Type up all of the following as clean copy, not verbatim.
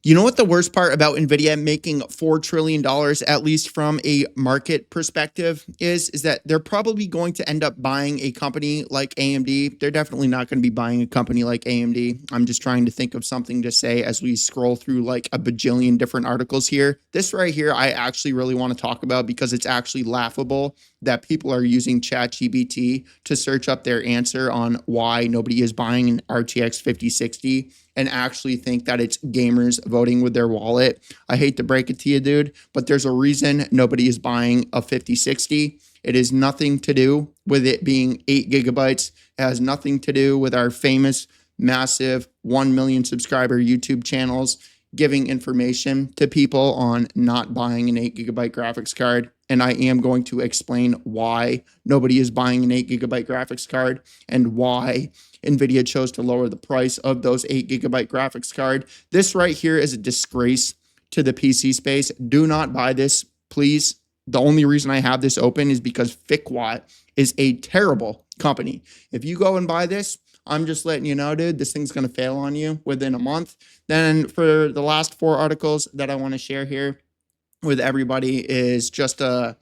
You know what the worst part about NVIDIA making $4 trillion, at least from a market perspective, is that they're probably going to end up buying a company like AMD. They're definitely not going to be buying a company like AMD. I'm just trying to think of something to say as we scroll through like a bajillion different articles here. This right here, I actually really want to talk about because it's actually laughable that people are using ChatGPT to search up their answer on why nobody is buying an RTX 5060 and actually think that it's gamers voting with their wallet. I hate to break it to you, dude, but there's a reason nobody is buying a 5060. It is nothing to do with it being 8 gigabytes. It has nothing to do with our famous, massive 1 million subscriber YouTube channels giving information to people on not buying an 8 gigabyte graphics card. And I am going to explain why nobody is buying an 8 gigabyte graphics card and why NVIDIA chose to lower the price of those 8 gigabyte graphics card. This right here is a disgrace to the PC space. Do not buy this, please. The only reason I have this open is because FickWatt is a terrible company. If you go and buy this, I'm just letting you know, dude, this thing's going to fail on you within a month. Then for the last 4 articles that I want to share here with everybody is just a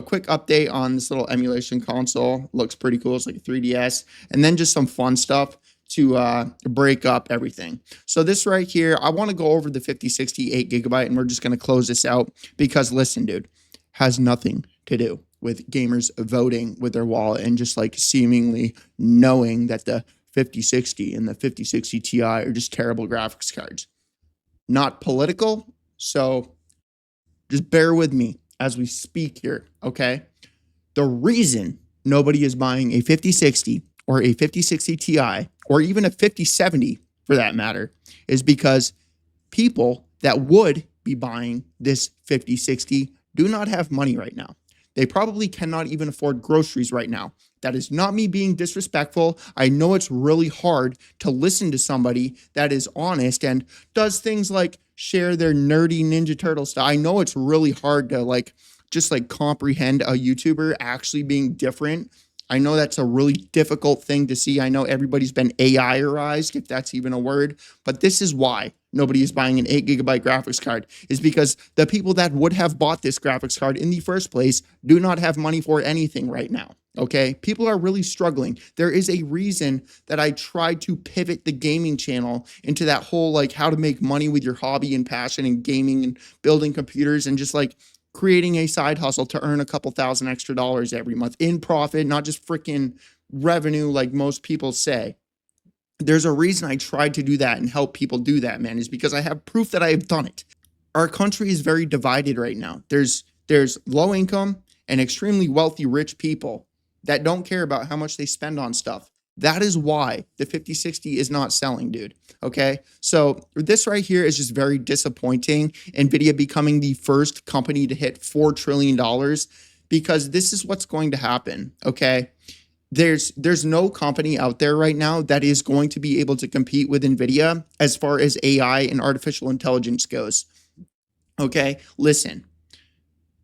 quick update on this little emulation console. Looks pretty cool. It's like a 3DS. And then just some fun stuff to break up everything. So this right here, I want to go over the 5060 8 gigabyte, and we're just going to close this out because listen, dude, has nothing to do with gamers voting with their wallet and just like seemingly knowing that the 5060 and the 5060 Ti are just terrible graphics cards. Not political, so just bear with me as we speak here, okay? The reason nobody is buying a 5060 or a 5060 Ti or even a 5070 for that matter is because people that would be buying this 5060 do not have money right now. They probably cannot even afford groceries right now. That is not me being disrespectful. I know it's really hard to listen to somebody that is honest and does things like share their nerdy Ninja Turtle stuff. I know it's really hard to like just like comprehend a YouTuber actually being different. I know that's a really difficult thing to see. I know everybody's been AIerized, if that's even a word, but this is why nobody is buying an 8 gigabyte graphics card, is because the people that would have bought this graphics card in the first place do not have money for anything right now. Okay, people are really struggling. There is a reason that I tried to pivot the gaming channel into that whole like how to make money with your hobby and passion and gaming and building computers and just like creating a side hustle to earn a couple thousand extra dollars every month in profit, not just freaking revenue like most people say. There's a reason I tried to do that and help people do that, man, is because I have proof that I have done it. Our country is very divided right now. There's low income and extremely wealthy rich people that don't care about how much they spend on stuff. That is why the 5060 is not selling, dude. Okay. So this right here is just very disappointing. NVIDIA becoming the first company to hit $4 trillion because this is what's going to happen. Okay. There's no company out there right now that is going to be able to compete with NVIDIA as far as AI and artificial intelligence goes. Okay. Listen,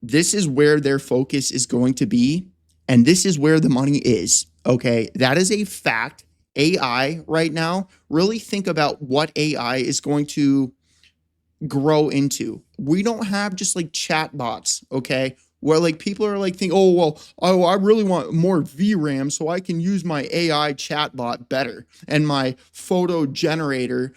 this is where their focus is going to be. And this is where the money is. Okay, that is a fact. AI right now, really think about what AI is going to grow into. We don't have just like chat bots, okay? Where like people are like thinking, oh, well, I really want more VRAM so I can use my AI chatbot better and my photo generator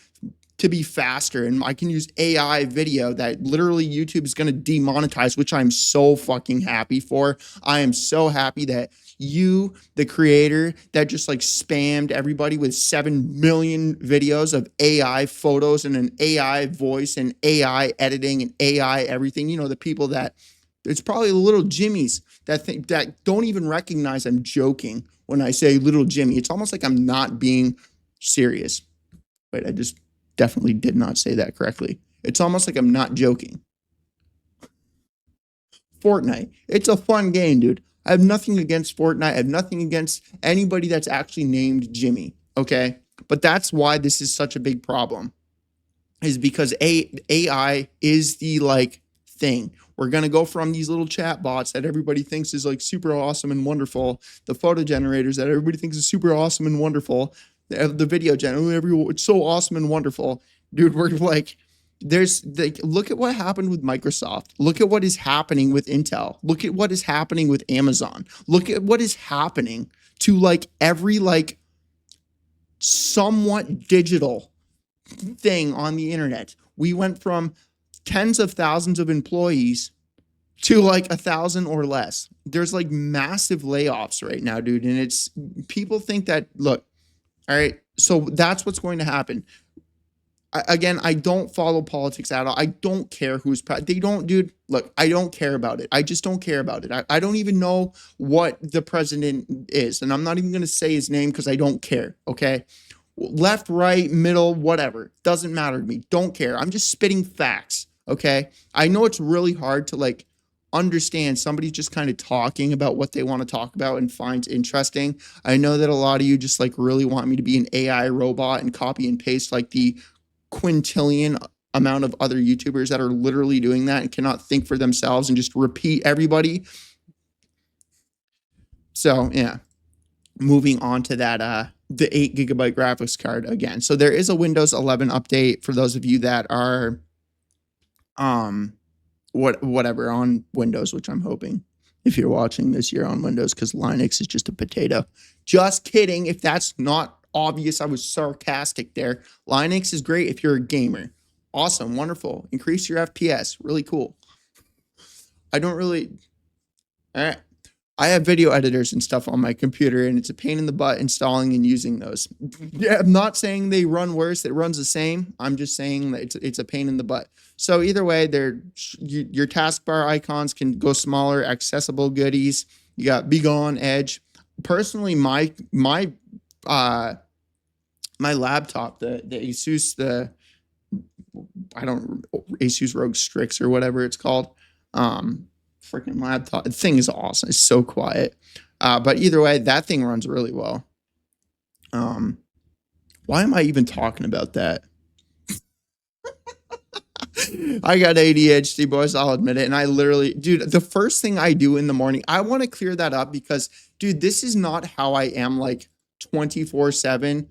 to be faster, and I can use AI video that literally YouTube is going to demonetize, which I'm so fucking happy for. I am so happy that you, the creator that just like spammed everybody with 7 million videos of AI photos and an AI voice and AI editing and AI everything, you know, the people that it's probably the little Jimmys that think that don't even recognize I'm joking when I say little Jimmy. It's almost like I'm not being serious. Wait, I just definitely did not say that correctly. It's almost like I'm not joking. Fortnite. It's a fun game, dude. I have nothing against Fortnite. I have nothing against anybody that's actually named Jimmy. Okay. But that's why this is such a big problem, is because AI is the like thing. We're going to go from these little chat bots that everybody thinks is like super awesome and wonderful, the photo generators that everybody thinks is super awesome and wonderful, the video generator, it's so awesome and wonderful. Dude, we're like There's like, look at what happened with Microsoft. Look at what is happening with Intel. Look at what is happening with Amazon. Look at what is happening to like every like somewhat digital thing on the internet. We went from tens of thousands of employees to like 1,000 or less. There's like massive layoffs right now, dude. And it's people think that, look, all right, so that's what's going to happen. Again, I don't follow politics at all. I don't care who's they don't, dude. Look, I don't care about it. I just don't care about it. I don't even know what the president is, and I'm not even going to say his name because I don't care. Okay, left, right, middle, whatever, doesn't matter to me. Don't care. I'm just spitting facts. Okay, I know it's really hard to like understand somebody just kind of talking about what they want to talk about and finds interesting. I know that a lot of you just like really want me to be an AI robot and copy and paste like the quintillion amount of other YouTubers that are literally doing that and cannot think for themselves and just repeat everybody. So yeah, moving on to that, the 8 GB graphics card again. So there is a Windows 11 update for those of you that are, whatever on Windows, which I'm hoping if you're watching this, you're on Windows because Linux is just a potato. Just kidding. If that's not obvious, I was sarcastic there. Linux is great if you're a gamer. Awesome, wonderful. Increase your FPS. Really cool. I don't really. All right. I have video editors and stuff on my computer, and it's a pain in the butt installing and using those. Yeah, I'm not saying they run worse. It runs the same. I'm just saying that it's a pain in the butt. So either way, your taskbar icons can go smaller, accessible goodies. You got Be Gone, Edge. Personally, my laptop, the Asus, Asus Rogue Strix or whatever it's called. Freaking laptop. The thing is awesome. It's so quiet. But either way, that thing runs really well. Why am I even talking about that? I got ADHD, boys. I'll admit it. And I literally, dude, the first thing I do in the morning, I want to clear that up because, dude, this is not how I am like 24/7.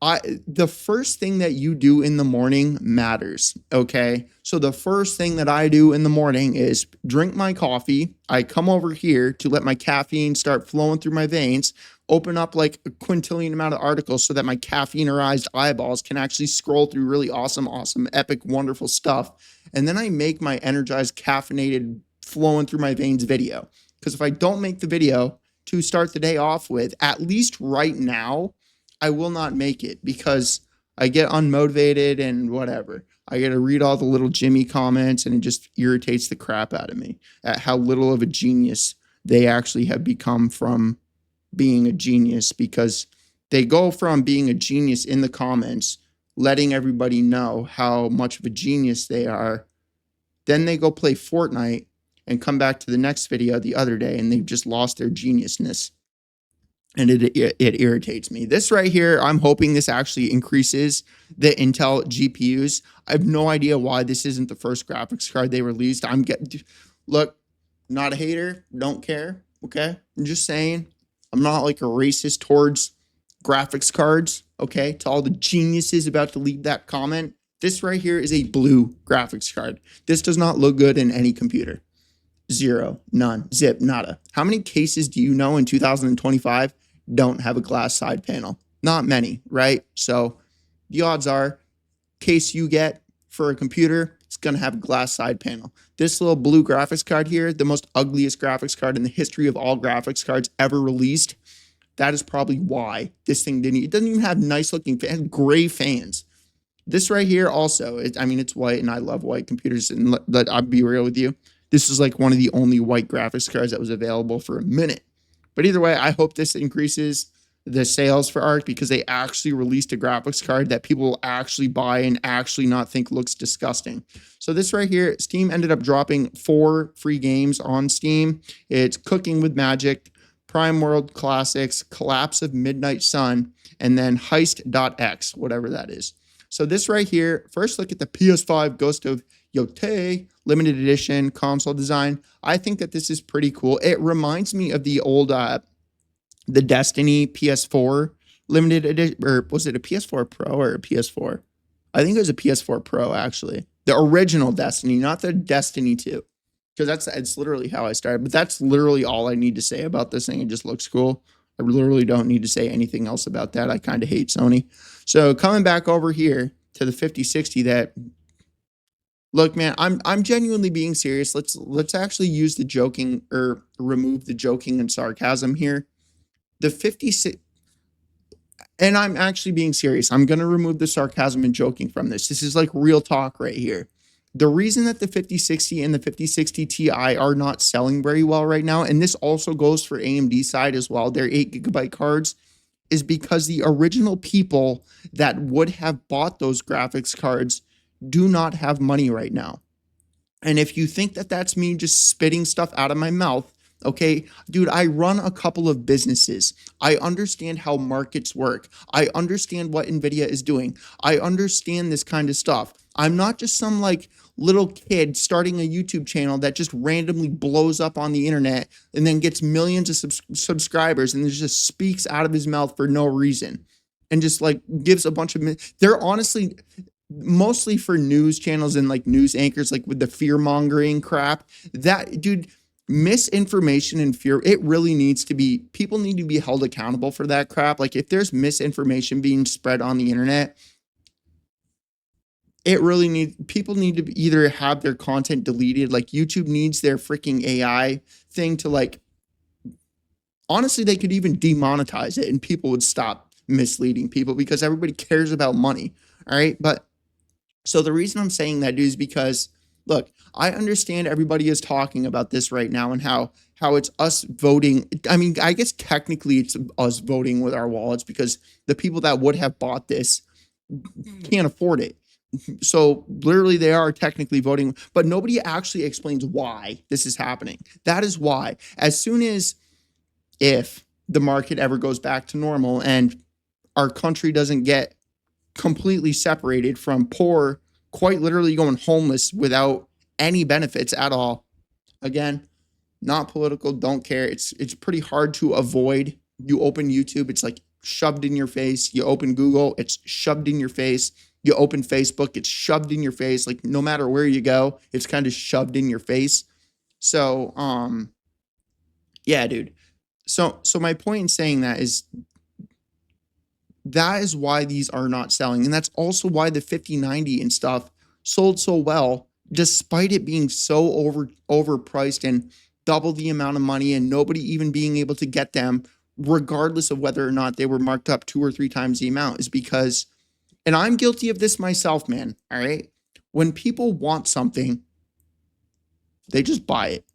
The first thing that you do in the morning matters. Okay. So the first thing that I do in the morning is drink my coffee. I come over here to let my caffeine start flowing through my veins, open up like a quintillion amount of articles so that my caffeineized eyeballs can actually scroll through really awesome, epic, wonderful stuff. And then I make my energized, caffeinated, flowing through my veins video. Because if I don't make the video to start the day off with, at least right now, I will not make it because I get unmotivated and whatever. I got to read all the little Jimmy comments and it just irritates the crap out of me at how little of a genius they actually have become from being a genius, because they go from being a genius in the comments, letting everybody know how much of a genius they are. Then they go play Fortnite and come back to the next video the other day and they've just lost their geniusness. And it irritates me. This right here, I'm hoping this actually increases the Intel GPUs. I have no idea why this isn't the first graphics card they released. Look, not a hater, don't care, okay? I'm just saying, I'm not like a racist towards graphics cards, okay? To all the geniuses about to leave that comment, this right here is a blue graphics card. This does not look good in any computer. Zero, none, zip, nada. How many cases do you know in 2025 don't have a glass side panel? Not many, right? So the odds are, case you get for a computer, it's going to have a glass side panel. This little blue graphics card here, the most ugliest graphics card in the history of all graphics cards ever released, that is probably why this thing it doesn't even have nice looking fans, gray fans. This right here also, it's white and I love white computers, and I'll be real with you. This is like one of the only white graphics cards that was available for a minute. But either way, I hope this increases the sales for ARC because they actually released a graphics card that people will actually buy and actually not think looks disgusting. So this right here, Steam ended up dropping 4 free games on Steam. It's Cooking with Magic, Prime World Classics, Collapse of Midnight Sun, and then Heist.x, whatever that is. So this right here, first look at the PS5 Ghost of Yotei limited edition console design. I think that this is pretty cool. It reminds me of the old the Destiny PS4 limited edition, or was it a PS4 Pro or a PS4? I think it was a PS4 Pro actually. The original Destiny, not the Destiny 2. Because it's literally how I started. But that's literally all I need to say about this thing. It just looks cool. I literally don't need to say anything else about that. I kind of hate Sony. So coming back over here to the 5060, that look, man, I'm genuinely being serious. Let's actually use the joking or remove the joking and sarcasm here. The 56, and I'm actually being serious. I'm going to remove the sarcasm and joking from this. This is like real talk right here. The reason that the 5060 and the 5060 Ti are not selling very well right now, and this also goes for AMD side as well, their 8 GB cards, is because the original people that would have bought those graphics cards do not have money right now. And if you think that that's me just spitting stuff out of my mouth, okay, dude, I run a couple of businesses. I understand how markets work. I understand what NVIDIA is doing. I understand this kind of stuff. I'm not just some like little kid starting a YouTube channel that just randomly blows up on the internet and then gets millions of subscribers and just speaks out of his mouth for no reason and just like gives a bunch of, they're honestly mostly for news channels and like news anchors, like with the fear mongering crap. That, dude, misinformation and fear, it really needs to be, people need to be held accountable for that crap. Like if there's misinformation being spread on the internet, it really needs, people need to either have their content deleted, like YouTube needs their freaking AI thing to like, honestly, they could even demonetize it and people would stop misleading people because everybody cares about money. All right. But so the reason I'm saying that is because, look, I understand everybody is talking about this right now and how it's us voting. I mean, I guess technically it's us voting with our wallets because the people that would have bought this can't afford it. So literally they are technically voting, but nobody actually explains why this is happening. That is why, as soon as if the market ever goes back to normal and our country doesn't get completely separated from poor, quite literally going homeless without any benefits at all. Again, not political, don't care. It's pretty hard to avoid. You open YouTube, it's like shoved in your face. You open Google, it's shoved in your face. You open Facebook, it's shoved in your face. Like no matter where you go, it's kind of shoved in your face. So, yeah, dude. So my point in saying that is why these are not selling. And that's also why the 5090 and stuff sold so well, despite it being so overpriced and double the amount of money and nobody even being able to get them, regardless of whether or not they were marked up 2 or 3 times the amount, is because, and I'm guilty of this myself, man. All right. When people want something, they just buy it.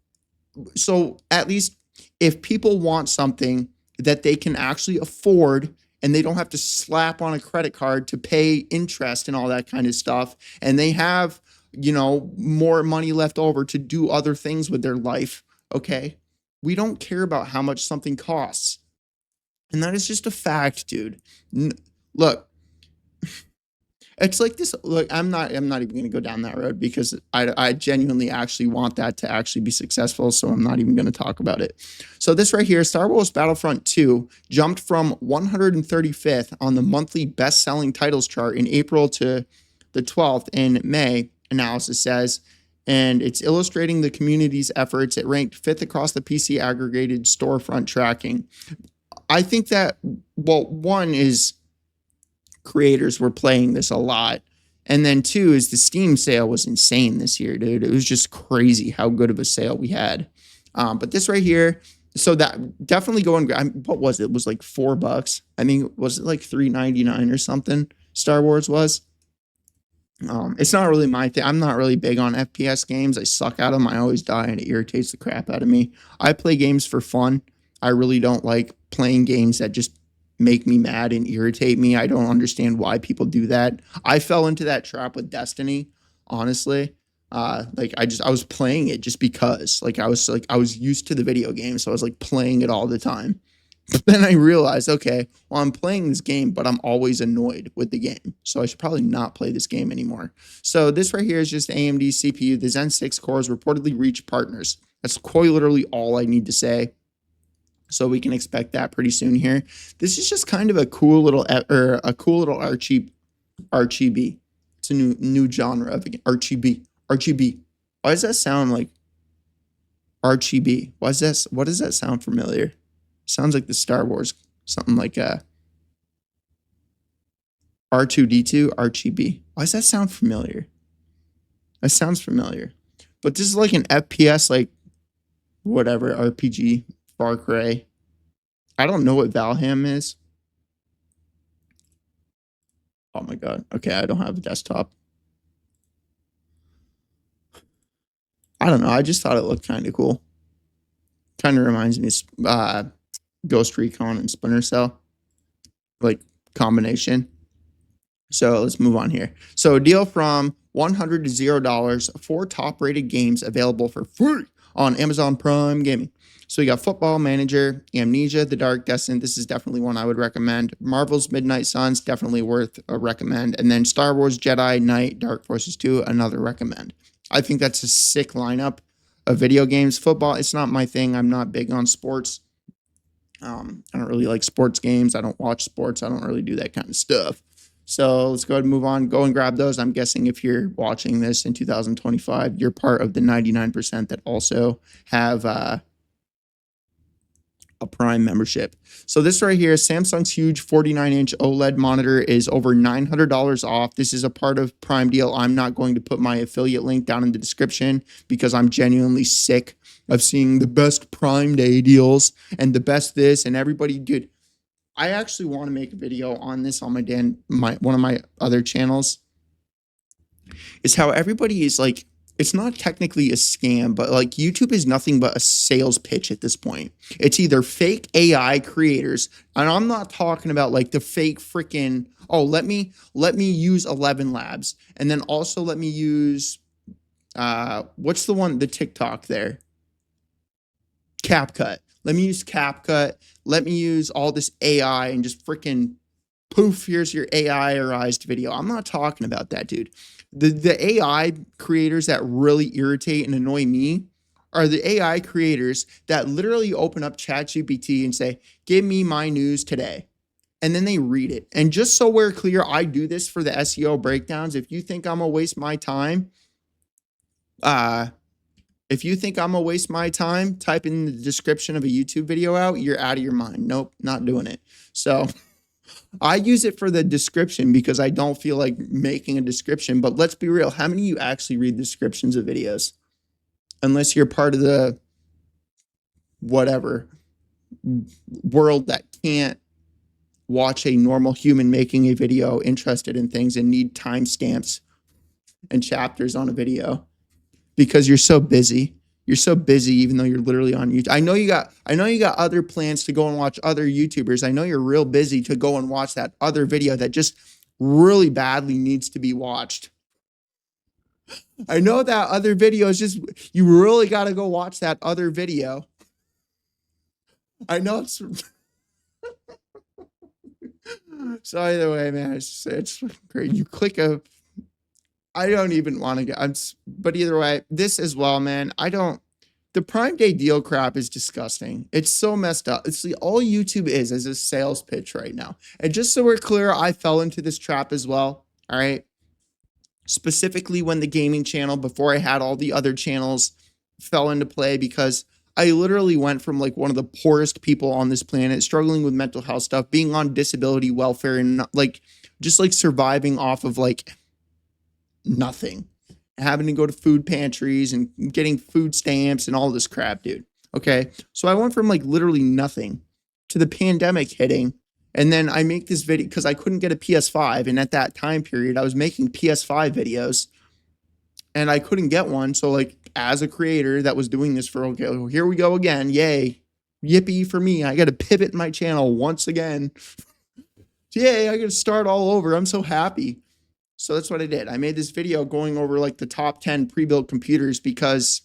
So at least if people want something that they can actually afford and they don't have to slap on a credit card to pay interest and all that kind of stuff, and they have, you know, more money left over to do other things with their life, okay? We don't care about how much something costs. And that is just a fact, dude. Look, it's like this. Look, I'm not even going to go down that road because I genuinely actually want that to actually be successful. So I'm not even going to talk about it. So this right here, Star Wars Battlefront 2 jumped from 135th on the monthly best-selling titles chart in April to the 12th in May, analysis says. And it's illustrating the community's efforts. It ranked 5th across the PC aggregated storefront tracking. I think that, well, one is creators were playing this a lot. And then 2 is the Steam sale was insane this year, dude. It was just crazy how good of a sale we had. But this right here, so that definitely going, what was it? It was like $4. I mean, was it like $3.99 or something? Star Wars was. It's not really my thing. I'm not really big on FPS games. I suck at them. I always die and it irritates the crap out of me. I play games for fun. I really don't like playing games that just make me mad and irritate me. I don't understand why people do that. I fell into that trap with Destiny, honestly. Like I was playing it just because I was used to the video game, so I was like playing it all the time. But then I realized, okay, well, I'm playing this game, but I'm always annoyed with the game. So I should probably not play this game anymore. So this right here is just AMD CPU. The Zen 6 cores reportedly reach partners. That's quite literally all I need to say. So we can expect that pretty soon here. This is just kind of a cool little RGB. It's a new genre of RGB. RGB. Why does that sound like RGB? Why is that? What does that sound familiar? Sounds like the Star Wars, something like R2D2 RGB. Why does that sound familiar? That sounds familiar. But this is like an FPS, like whatever RPG, Far Cry. I don't know what Valheim is. Oh my god. Okay, I don't have a desktop. I don't know. I just thought it looked kind of cool. Kind of reminds me of Ghost Recon and Splinter Cell, like combination. So let's move on here. So a deal from $100 to $0, 4 top-rated games available for free on Amazon Prime Gaming. So we got Football Manager, Amnesia, The Dark Descent. This is definitely one I would recommend. Marvel's Midnight Suns, definitely worth a recommend. And then Star Wars Jedi Knight, Dark Forces 2, another recommend. I think that's a sick lineup of video games. Football, it's not my thing. I'm not big on sports. I don't really like sports games. I don't watch sports. I don't really do that kind of stuff. So let's go ahead and move on. Go and grab those. I'm guessing if you're watching this in 2025, you're part of the 99% that also have a Prime membership. So this right here, Samsung's huge 49-inch OLED monitor is over $900 off. This is a part of Prime deal. I'm not going to put my affiliate link down in the description because I'm genuinely sick of seeing the best Prime Day deals and the best this and everybody. Dude, I actually want to make a video on this on one of my other channels. Is how everybody is like, it's not technically a scam, but like YouTube is nothing but a sales pitch at this point. It's either fake AI creators, and I'm not talking about like the fake freaking, oh, let me use 11 Labs, and then also let me use what's the TikTok there? CapCut. Let me use CapCut. Let me use all this AI and just freaking poof, here's your AI-ized video. I'm not talking about that, dude. The AI creators that really irritate and annoy me are the AI creators that literally open up ChatGPT and say, give me my news today. And then they read it. And just so we're clear, I do this for the SEO breakdowns. If you think I'm gonna waste my time, type in the description of a YouTube video out, you're out of your mind. Nope, not doing it. So I use it for the description because I don't feel like making a description. But let's be real. How many of you actually read descriptions of videos? Unless you're part of the whatever world that can't watch a normal human making a video, interested in things and need timestamps and chapters on a video because you're so busy. You're so busy, even though you're literally on YouTube. I know you got other plans to go and watch other YouTubers. I know you're real busy to go and watch that other video that just really badly needs to be watched. I know that other video is just, you really got to go watch that other video. I know it's, so either way, man, it's great. You click I don't even want to get, but either way, this as well, man. The Prime Day deal crap is disgusting. It's so messed up. It's all YouTube is a sales pitch right now. And just so we're clear, I fell into this trap as well. All right. Specifically when the gaming channel, before I had all the other channels, fell into play because I literally went from like one of the poorest people on this planet, struggling with mental health stuff, being on disability welfare and like, just like surviving off of like nothing, having to go to food pantries and getting food stamps and all this crap, dude. Okay. So I went from like literally nothing to the pandemic hitting. And then I make this video because I couldn't get a PS5. And at that time period, I was making PS5 videos and I couldn't get one. So like as a creator that was doing this for, okay, well, here we go again. Yay. Yippee for me. I got to pivot my channel once again. Yay. I got to start all over. I'm so happy. So that's what I did. I made this video going over like the top 10 pre-built computers because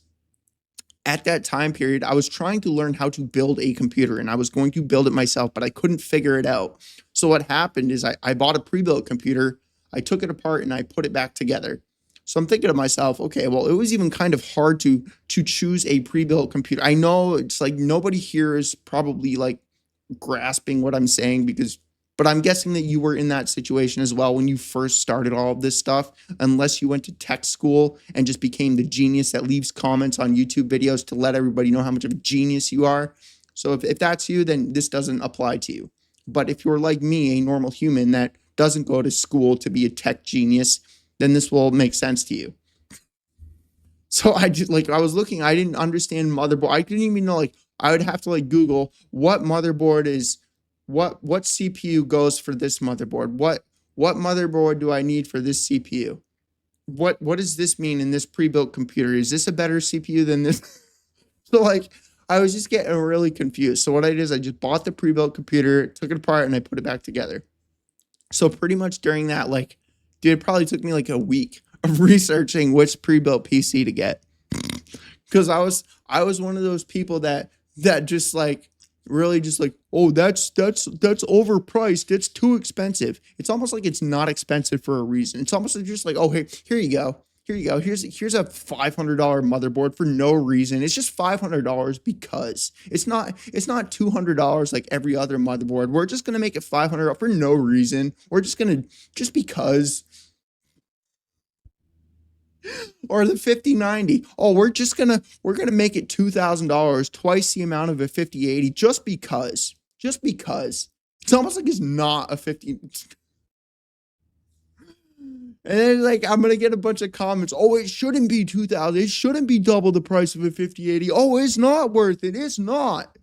at that time period, I was trying to learn how to build a computer and I was going to build it myself, but I couldn't figure it out. So what happened is I bought a pre-built computer, I took it apart and I put it back together. So I'm thinking to myself, okay, well, it was even kind of hard to choose a pre-built computer. I know it's like nobody here is probably like grasping what I'm saying because But I'm guessing that you were in that situation as well when you first started all of this stuff, unless you went to tech school and just became the genius that leaves comments on YouTube videos to let everybody know how much of a genius you are. So if that's you, then this doesn't apply to you. But if you're like me, a normal human that doesn't go to school to be a tech genius, then this will make sense to you. So I just like I was looking, I didn't understand motherboard. I didn't even know like I would have to like Google what motherboard is what CPU goes for this motherboard. What motherboard do I need for this CPU? What does this mean in this pre-built computer? Is this a better CPU than this? So like I was just getting really confused. So what I did is I just bought the pre-built computer, took it apart, and I put it back together. So pretty much during that, like, dude, it probably took me like a week of researching which pre-built PC to get. Because I was one of those people that just like really just like, oh, that's overpriced. It's too expensive. It's almost like it's not expensive for a reason. It's almost like just like, oh, hey, here you go. Here you go. Here's a $500 motherboard for no reason. It's just $500 because it's not $200 like every other motherboard. We're just gonna make it $500 for no reason. We're just gonna just because. Or the 5090. Oh, we're gonna make it $2,000, twice the amount of a 5080, just because. Just because. It's almost like it's not a 50. And then like I'm gonna get a bunch of comments. Oh, it shouldn't be 2,000. It shouldn't be double the price of a 5080. Oh, it's not worth it. It's not.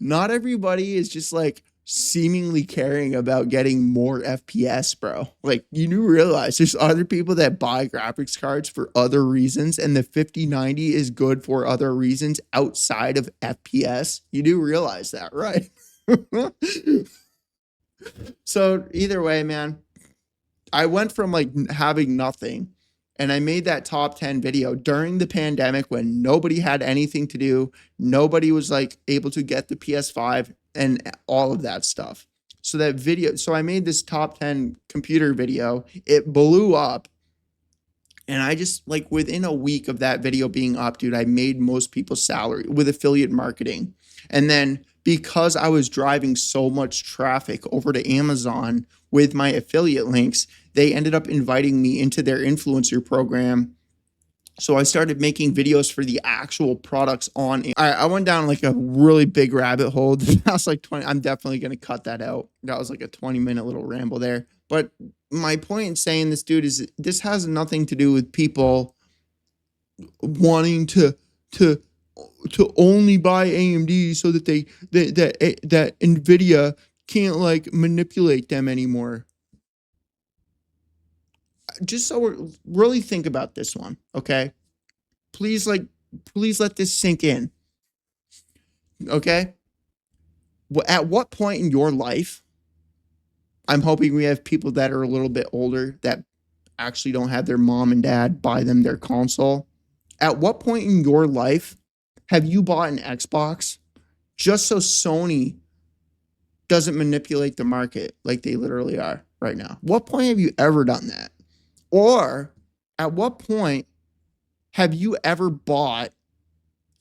Not everybody is just like seemingly caring about getting more FPS, bro. Like you do realize there's other people that buy graphics cards for other reasons, and the 5090 is good for other reasons outside of FPS. You do realize that, right? So either way, man, I went from like having nothing and I made that top 10 video during the pandemic when nobody had anything to do. Nobody was like able to get the PS5 and all of that stuff. So that video, so I made this top 10 computer video. It blew up. And I just like within a week of that video being up, dude, I made most people's salary with affiliate marketing. And then because I was driving so much traffic over to Amazon with my affiliate links, they ended up inviting me into their influencer program. So I started making videos for the actual products on. I went down like a really big rabbit hole. That was like 20. I'm definitely going to cut that out. That was like a 20-minute little ramble there. But my point in saying this, dude, is this has nothing to do with people wanting to only buy AMD so that that NVIDIA can't like manipulate them anymore. Just so we're really think about this one, okay? Please let this sink in. Okay? At what point in your life, I'm hoping we have people that are a little bit older that actually don't have their mom and dad buy them their console. At what point in your life have you bought an Xbox just so Sony doesn't manipulate the market like they literally are right now? What point have you ever done that? Or at what point have you ever bought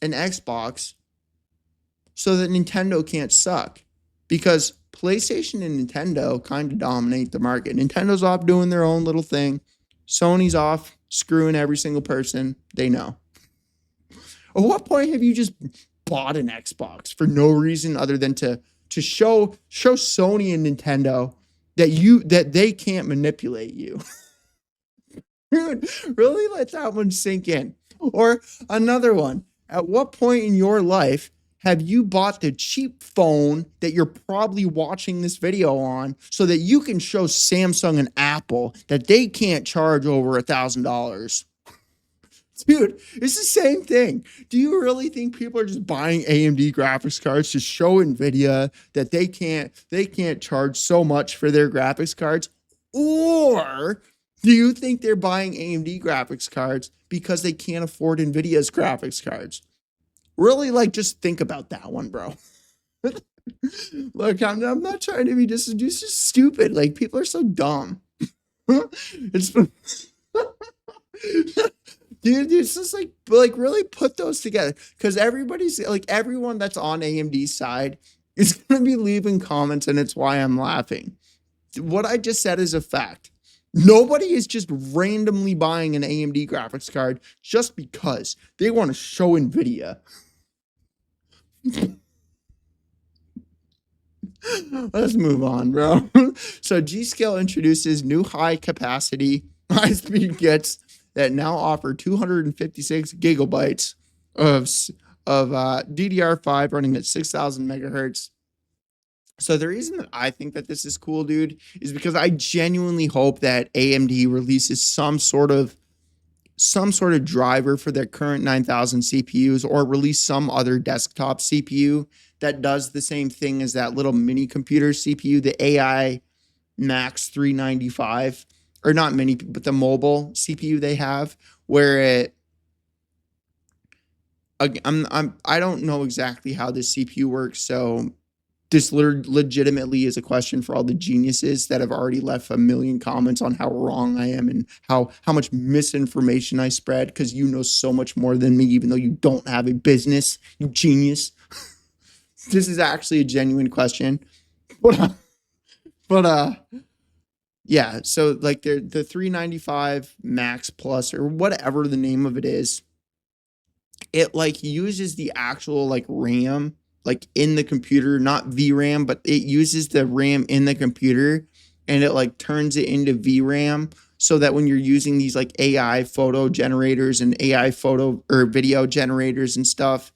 an Xbox so that Nintendo can't suck? Because PlayStation and Nintendo kind of dominate the market. Nintendo's off doing their own little thing. Sony's off screwing every single person they know. At what point have you just bought an Xbox for no reason other than to show Sony and Nintendo that they can't manipulate you? Dude, really let that one sink in. Or another one. At what point in your life have you bought the cheap phone that you're probably watching this video on so that you can show Samsung and Apple that they can't charge over $1,000? Dude, it's the same thing. Do you really think people are just buying AMD graphics cards to show NVIDIA that they can't charge so much for their graphics cards? Or do you think they're buying AMD graphics cards because they can't afford NVIDIA's graphics cards? Really, like, just think about that one, bro. Look, I'm not trying to be just stupid. Like, people are so dumb. It's dude, it's just like really put those together because everybody's like everyone that's on AMD's side is going to be leaving comments, and it's why I'm laughing. What I just said is a fact. Nobody is just randomly buying an AMD graphics card just because they want to show NVIDIA. Let's move on, bro. So G.Skill introduces new high-capacity, high-speed kits that now offer 256 gigabytes of DDR5 running at 6,000 megahertz. So the reason that I think that this is cool, dude, is because I genuinely hope that AMD releases some sort of driver for their current 9000 CPUs, or release some other desktop CPU that does the same thing as that little mini computer CPU, the AI Max 395, or not mini, but the mobile CPU they have, where I don't know exactly how this CPU works, so this legitimately is a question for all the geniuses that have already left a million comments on how wrong I am and how much misinformation I spread, because you know so much more than me, even though you don't have a business, you genius. This is actually a genuine question. But yeah, so like the 395 Max Plus, or whatever the name of it is, it like uses the actual like RAM like in the computer, not VRAM, but it uses the RAM in the computer, and it like turns it into VRAM, so that when you're using these like AI photo generators and AI photo or video generators and stuff,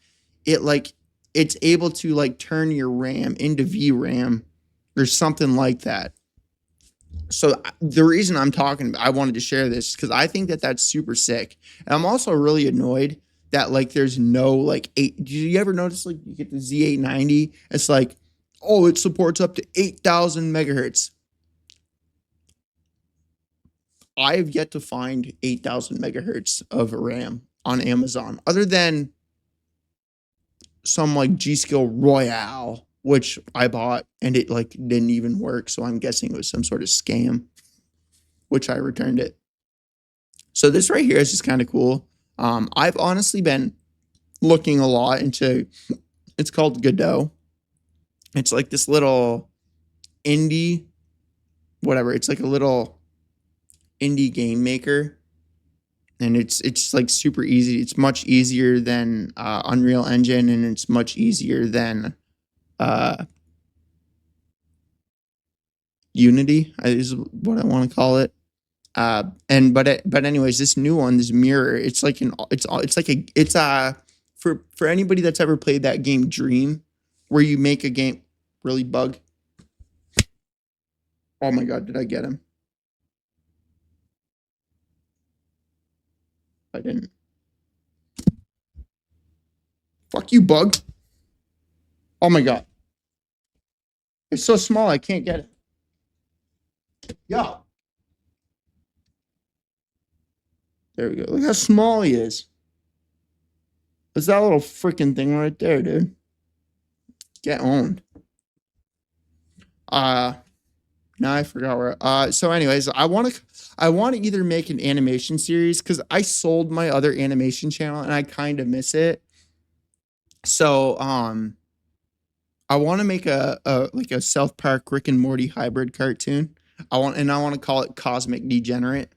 it like it's able to like turn your RAM into VRAM or something like that. So the reason I wanted to share this because I think that that's super sick. And I'm also really annoyed that like there's no like eight. Do you ever notice like you get the Z890? It's like, oh, it supports up to 8,000 megahertz. I have yet to find 8,000 megahertz of RAM on Amazon, other than some like G.Skill Royale, which I bought and it like didn't even work. So I'm guessing it was some sort of scam, which I returned it. So this right here is just kind of cool. I've honestly been looking a lot into, it's called Godot. It's like this little indie, whatever. It's like a little indie game maker, and it's like super easy. It's much easier than Unreal Engine, and it's much easier than Unity is what I want to call it. But anyways, this new one, this mirror, it's like for anybody that's ever played that game Dream, where you make a game really bug. Oh my god, did I get him? I didn't. Fuck you, bug. Oh my god. It's so small I can't get it. Yeah. There we go. Look how small he is. It's that little freaking thing right there, dude. Get owned. Now I forgot where. So anyways, I want to either make an animation series, because I sold my other animation channel and I kind of miss it. So I want to make a like a South Park Rick and Morty hybrid cartoon. I want to call it Cosmic Degenerate.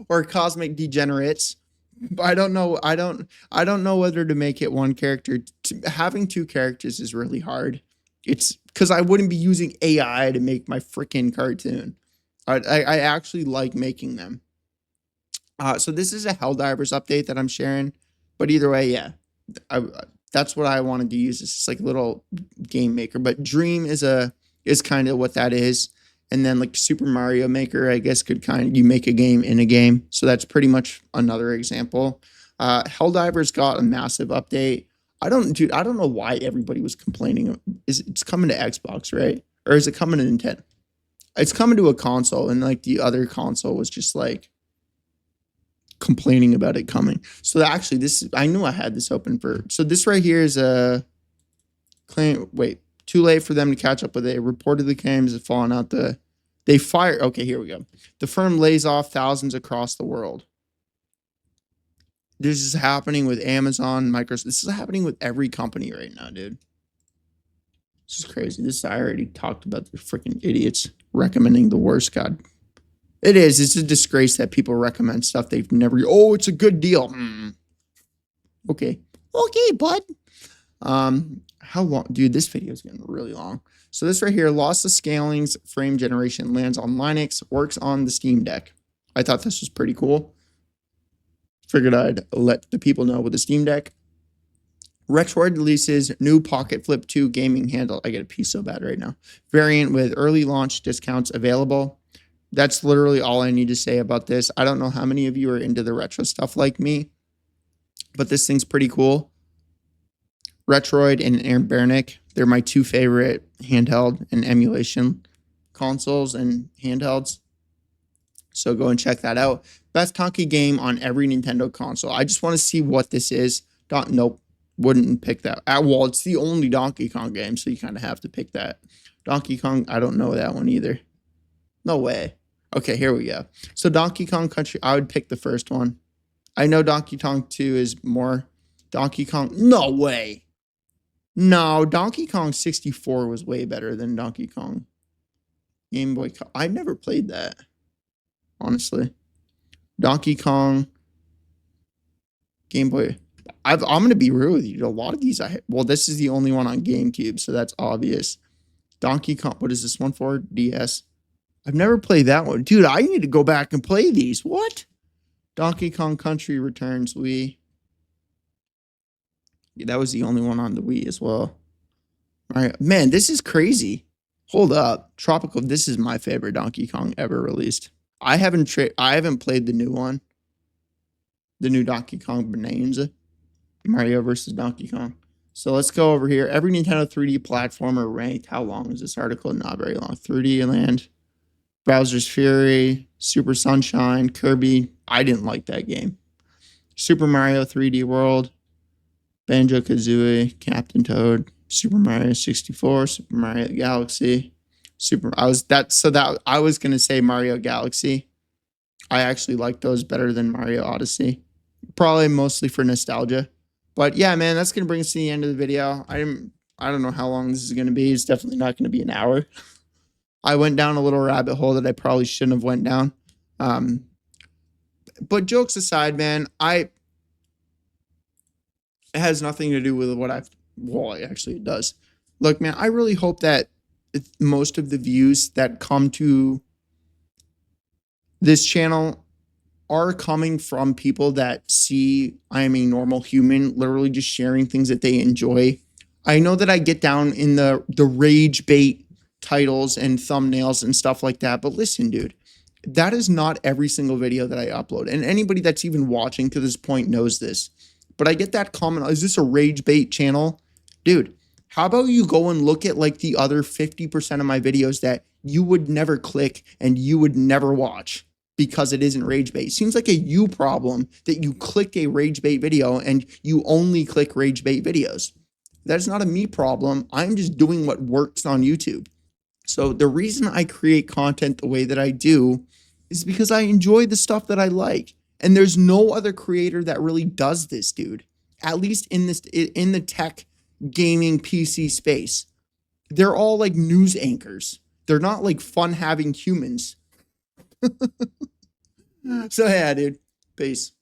Or Cosmic Degenerates. But I don't know. I don't know whether to make it one character. Having two characters is really hard. It's because I wouldn't be using AI to make my freaking cartoon. I actually like making them. So this is a Helldivers update that I'm sharing. But either way, yeah, I, that's what I wanted to use. It's just like a little game maker. But Dream is kind of what that is. And then like Super Mario Maker, I guess, could kind of, you make a game in a game. So that's pretty much another example. Helldivers got a massive update. I don't know why everybody was complaining. It's coming to Xbox, right? Or is it coming to Nintendo? It's coming to a console, and like the other console was just like complaining about it coming. So actually, I knew I had this open for. So this right here is a claim. Wait, too late for them to catch up with it. Reportedly claims have fallen out they fire. Okay, here we go. The firm lays off thousands across the world. This is happening with Amazon, Microsoft. This is happening with every company right now, dude. This is crazy. I already talked about the freaking idiots recommending the worst. God, it is. It's a disgrace that people recommend stuff they've never. Oh, it's a good deal. Okay, bud. How long, dude? This video is getting really long. So this right here, loss of scaling's frame generation lands on Linux, works on the Steam Deck. I thought this was pretty cool. Figured I'd let the people know with the Steam Deck. Retroid releases new Pocket Flip 2 gaming handle. I get a piece so bad right now. Variant with early launch discounts available. That's literally all I need to say about this. I don't know how many of you are into the retro stuff like me, but this thing's pretty cool. Retroid and Airbernic, they're my two favorite handheld and emulation consoles and handhelds. So go and check that out. Best Donkey game on every Nintendo console. I just want to see what this is. Nope, wouldn't pick that. Well, it's the only Donkey Kong game, so you kind of have to pick that. Donkey Kong, I don't know that one either. No way. Okay, here we go. So Donkey Kong Country, I would pick the first one. I know Donkey Kong 2 is more. Donkey Kong, no way. No, Donkey Kong 64 was way better than Donkey Kong Game Boy. I never played that, honestly. Donkey Kong Game Boy. I'm going to be real with you. A lot of these, well, this is the only one on GameCube, so that's obvious. Donkey Kong, what is this one for? DS. I've never played that one. Dude, I need to go back and play these. What? Donkey Kong Country Returns Wii. Yeah, that was the only one on the Wii as well. All right, man, this is crazy. Hold up. Tropical, this is my favorite Donkey Kong ever released. I haven't played the new one. The new Donkey Kong Bonanza. Mario versus Donkey Kong. So let's go over here. Every Nintendo 3D platformer ranked. How long is this article? Not very long. 3D Land, Bowser's Fury, Super Sunshine, Kirby. I didn't like that game. Super Mario 3D World, Banjo-Kazooie, Captain Toad, Super Mario 64, Super Mario Galaxy. I was gonna say Mario Galaxy. I actually like those better than Mario Odyssey. Probably mostly for nostalgia. But yeah, man, that's gonna bring us to the end of the video. I don't know how long this is gonna be. It's definitely not gonna be an hour. I went down a little rabbit hole that I probably shouldn't have went down. But jokes aside, man, it has nothing to do with what actually it does. Look, man, I really hope that most of the views that come to this channel are coming from people that see I am a normal human, literally just sharing things that they enjoy. I know that I get down in the rage bait titles and thumbnails and stuff like that, but listen, dude, that is not every single video that I upload. And anybody that's even watching to this point knows this. But I get that comment, is this a rage bait channel? Dude, how about you go and look at like the other 50% of my videos that you would never click and you would never watch because it isn't rage bait. It seems like a you problem that you clicked a rage bait video and you only click rage bait videos. That's not a me problem. I'm just doing what works on YouTube. So the reason I create content the way that I do is because I enjoy the stuff that I like. And there's no other creator that really does this, dude. At least in the tech gaming PC space. They're all like news anchors. They're not like fun having humans. So yeah, dude. Peace.